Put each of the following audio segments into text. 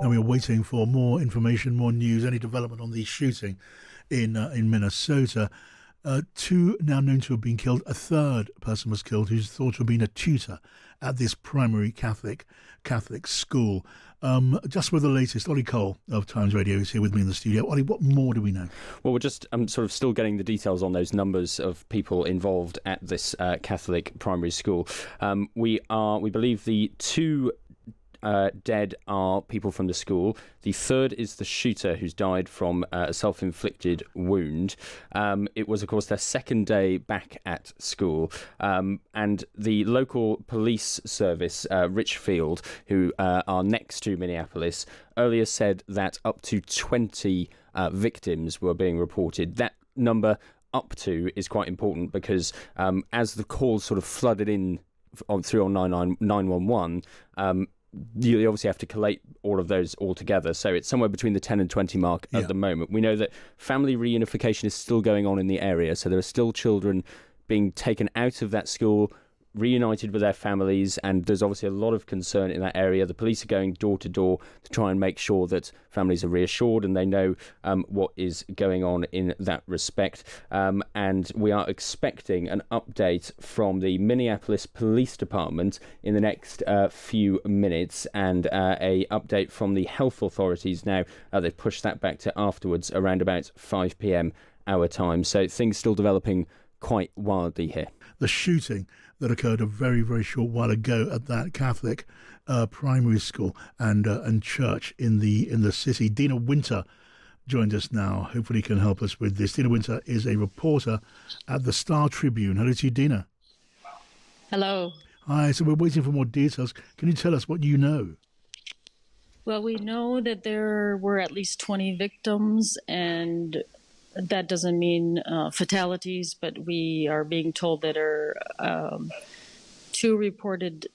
Now we are waiting for more information, more news, any development on the shooting in Minnesota. Two now known to have been killed. A third person was killed who's thought to have been a tutor at this primary Catholic school. Just with the latest, Ollie Cole of Times Radio is here with me in the studio. Ollie, what more do we know? Well, we're just sort of still getting the details on those numbers of people involved at this Catholic primary school. We believe the two dead are people from the school. The third is the shooter who's died from a self-inflicted wound. It was, of course, their second day back at school. And the local police service, Richfield, who are next to Minneapolis, earlier said that up to 20 victims were being reported. That number, up to, is quite important because as the calls sort of flooded in through on 911, you obviously have to collate all of those all together. So it's somewhere between the 10 and 20 mark at the moment. We know that family reunification is still going on in the area. So there are still children being taken out of that school, reunited with their families, and there's obviously a lot of concern in that area. The police are going door to door to try and make sure that families are reassured and they know what is going on in that respect. And we are expecting an update from the Minneapolis Police Department in the next few minutes, and a update from the health authorities now. They've pushed that back to afterwards, around about 5 p.m. our time. So things still developing quite wildly here. The shooting that occurred a very, very short while ago at that Catholic primary school and church in the city. Deena Winter joined us now. Hopefully can help us with this. Deena Winter is a reporter at the Star Tribune. Hello to you, Deena. Hello. Hi, so we're waiting for more details. Can you tell us what you know? Well, we know that there were at least 20 victims, and that doesn't mean fatalities, but we are being told that are two reported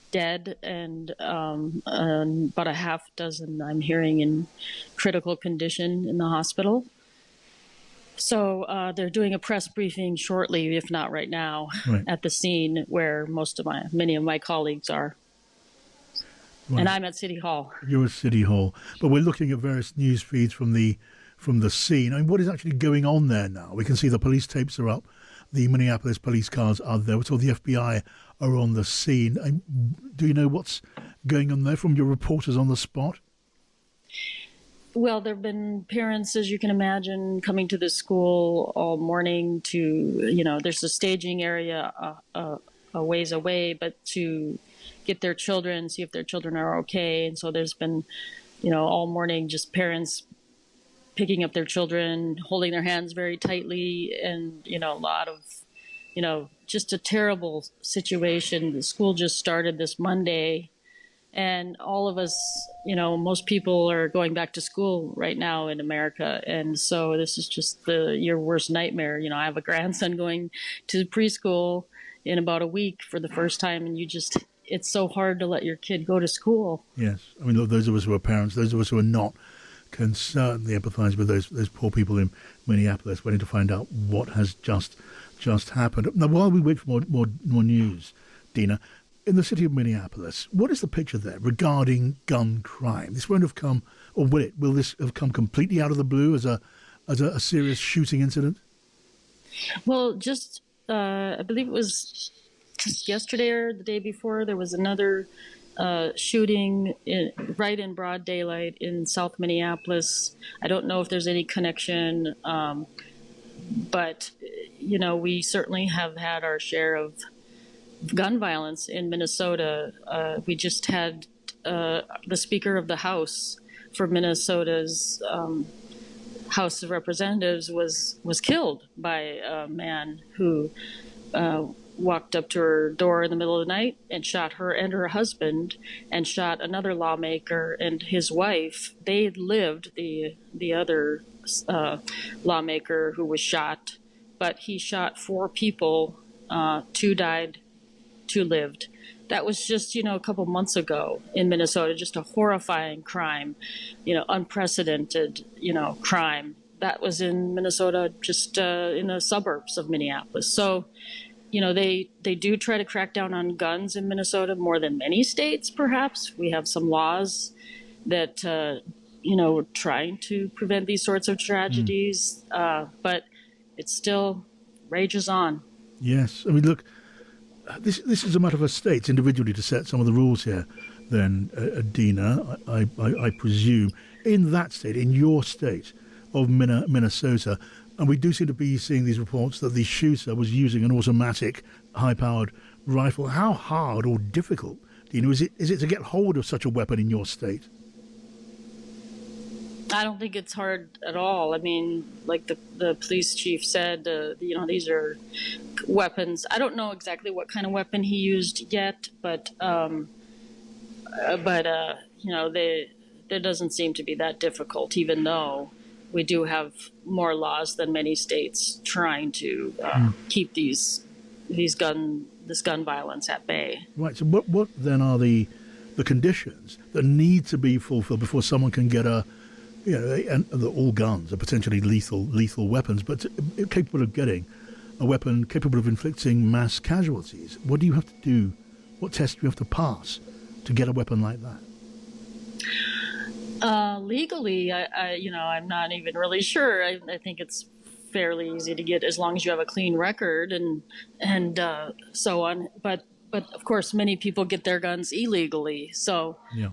dead and about a half dozen, I'm hearing, in critical condition in the hospital. So they're doing a press briefing shortly, if not right now, at the scene where many of my colleagues are. Right. And I'm at City Hall. You're at City Hall. But we're looking at various news feeds from the scene. I mean, what is actually going on there now? We can see the police tapes are up. The Minneapolis police cars are there. So the FBI are on the scene. Do you know what's going on there from your reporters on the spot? Well, there have been parents, as you can imagine, coming to the school all morning to, there's a staging area a ways away, but to get their children, see if their children are okay. And so there's been, all morning just parents picking up their children, holding their hands very tightly, and, a lot of, just a terrible situation. The school just started this Monday, and all of us, most people are going back to school right now in America. And so this is just your worst nightmare. I have a grandson going to preschool in about a week for the first time, and it's so hard to let your kid go to school. Yes. I mean, those of us who are parents, those of us who are not, can certainly empathise with those poor people in Minneapolis waiting to find out what has just happened. Now, while we wait for more news, Deena, in the city of Minneapolis, what is the picture there regarding gun crime? This won't have come, or will it? Will this have come completely out of the blue as a serious shooting incident? Well, I believe it was just yesterday or the day before, there was another shooting right in broad daylight in South Minneapolis. I don't know if there's any connection, but, we certainly have had our share of gun violence in Minnesota. We just had the Speaker of the House for Minnesota's House of Representatives was killed by a man who walked up to her door in the middle of the night and shot her and her husband, and shot another lawmaker and his wife. They lived, the other lawmaker who was shot, but he shot 4 people. 2 died, 2 lived. That was just, a couple months ago in Minnesota, just a horrifying crime, unprecedented, crime. That was in Minnesota, just in the suburbs of Minneapolis. So, they do try to crack down on guns in Minnesota more than many states, perhaps. We have some laws that we're trying to prevent these sorts of tragedies, but it still rages on. Yes, I mean, look, this is a matter for states individually to set some of the rules here. Then, Deena, I presume, in that state, in your state of Minnesota, and we do seem to be seeing these reports that the shooter was using an automatic, high-powered rifle. How hard or difficult, Deena, is it to get hold of such a weapon in your state? I don't think it's hard at all. I mean, like the police chief said, these are weapons. I don't know exactly what kind of weapon he used yet, but there doesn't seem to be that difficult, even though we do have more laws than many states trying to keep this gun violence at bay. Right. So what then are the conditions that need to be fulfilled before someone can get and all guns are potentially lethal weapons, but capable of getting a weapon capable of inflicting mass casualties? What do you have to do? What tests do you have to pass to get a weapon like that? Legally, I'm not even really sure. I think it's fairly easy to get as long as you have a clean record and so on. But of course, many people get their guns illegally. So, yeah.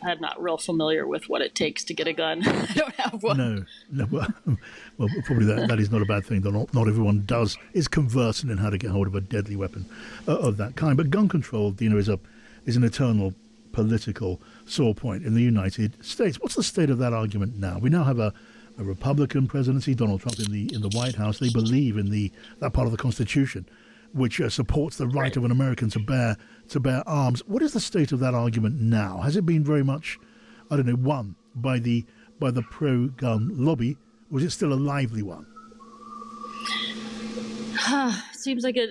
I'm not real familiar with what it takes to get a gun. I don't have one. No. Well, probably that is not a bad thing. Not everyone is conversant in how to get hold of a deadly weapon of that kind. But gun control, Deena, is an eternal political sore point in the United States. What's the state of that argument now? We now have a Republican presidency, Donald Trump in the White House. They believe in that part of the Constitution which supports the right of an American to bear arms. What is the state of that argument now? Has it been very much, won by the pro-gun lobby, or is it still a lively one? Seems like it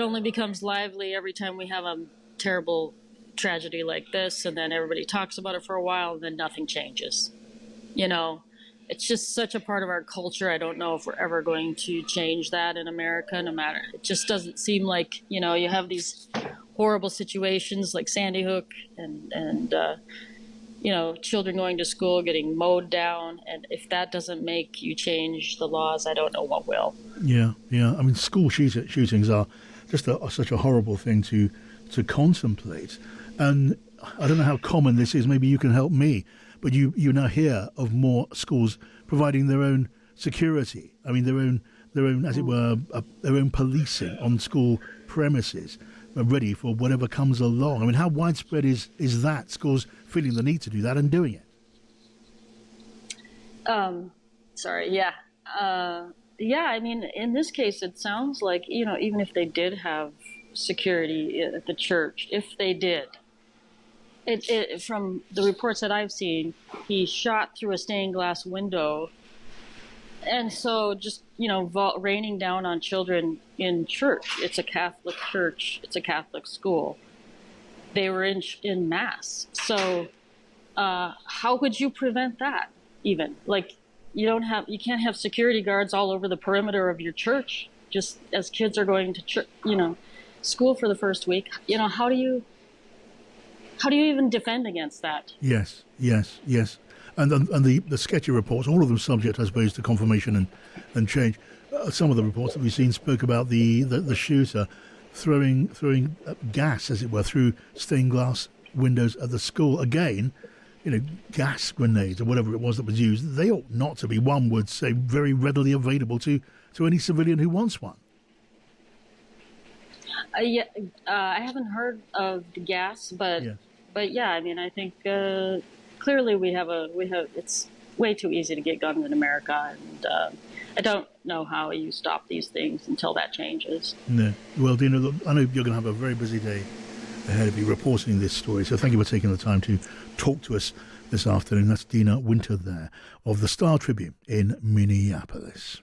only becomes lively every time we have a terrible tragedy like this, and then everybody talks about it for a while, and then nothing changes. It's just such a part of our culture. I don't know if we're ever going to change that in America, no matter. It just doesn't seem like, you have these horrible situations like Sandy Hook and children going to school, getting mowed down. And if that doesn't make you change the laws, I don't know what will. Yeah. I mean, school shootings are just such a horrible thing to contemplate. And I don't know how common this is. Maybe you can help me. But you now hear of more schools providing their own security. I mean, their own, as it were, their own policing on school premises, ready for whatever comes along. I mean, how widespread is that? Schools feeling the need to do that and doing it. I mean, in this case, it sounds like even if they did have security at the church, if they did. From the reports that I've seen, he shot through a stained glass window, and so just raining down on children in church. It's a Catholic church. It's a Catholic school. They were in mass. So how would you prevent that? Even you can't have security guards all over the perimeter of your church just as kids are going to church, school for the first week. How do you even defend against that? Yes. And the sketchy reports, all of them subject, I suppose, to confirmation and change. Some of the reports that we've seen spoke about the shooter throwing gas, as it were, through stained glass windows at the school. Again, gas grenades or whatever it was that was used, they ought not to be, one would say, very readily available to any civilian who wants one. I haven't heard of the gas, but yes. I mean, I think clearly we have it's way too easy to get guns in America, and I don't know how you stop these things until that changes. No. Well, Deena, look, I know you're going to have a very busy day ahead of you reporting this story, so thank you for taking the time to talk to us this afternoon. That's Deena Winter there of the Star Tribune in Minneapolis.